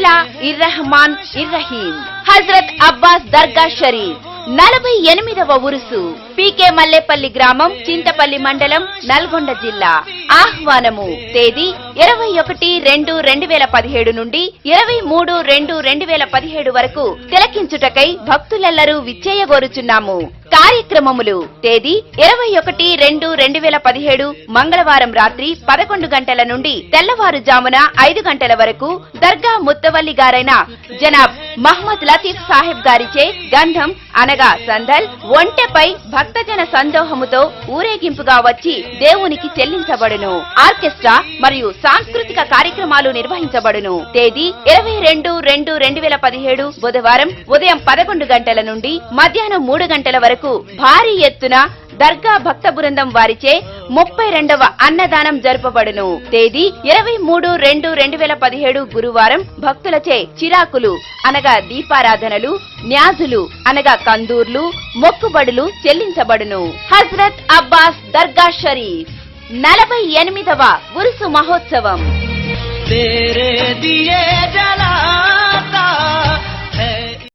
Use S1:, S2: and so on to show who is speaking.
S1: బిస్మిల్లా ఇర్రహమాన్ ఇర్రహీం. హజరత్ అబ్బాస్ దర్గా షరీఫ్ 48వ ఉరుసు. పీకే మల్లేపల్లి గ్రామం, చింతపల్లి మండలం, నల్గొండ జిల్లా. ఆహ్వానము తేదీ 21-2-2017 నుండి 23-2-2017 వరకు తిలకించుటకై భక్తులెల్లరూ విచ్చేయగోరుచున్నాము. కార్యక్రమములు తేదీ 21-2-2017 మంగళవారం రాత్రి 11 గంటల నుండి తెల్లవారుజామున 5 గంటల వరకు దర్గా ముత్తవల్లి గారైన జనాబ్ మహ్మద్ లతీఫ్ సాహెబ్ గారిచే గంధం అనగా సందల్ ఒంటెపై భక్తజన సందోహముతో ఊరేగింపుగా వచ్చి దేవునికి చెల్లించబడును. ఆర్కెస్ట్రా మరియు సాంస్కృతిక కార్యక్రమాలు నిర్వహించబడును. తేదీ 22-2-2017 బుధవారం ఉదయం 11 గంటల నుండి మధ్యాహ్నం 3 గంటల వరకు భారీ ఎత్తున దర్గా భక్త బృందం వారిచే 32వ అన్నదానం జరుపబడును. తేదీ 23-2-2017 గురువారం భక్తులచే చిరాకులు అనగా దీపారాధనలు, న్యాజులు అనగా కందూర్లు, మొక్కుబడులు చెల్లించబడును. హజరత్ అబ్బాస్ దర్గా షరీఫ్ 48వ ఉరుసు మహోత్సవం.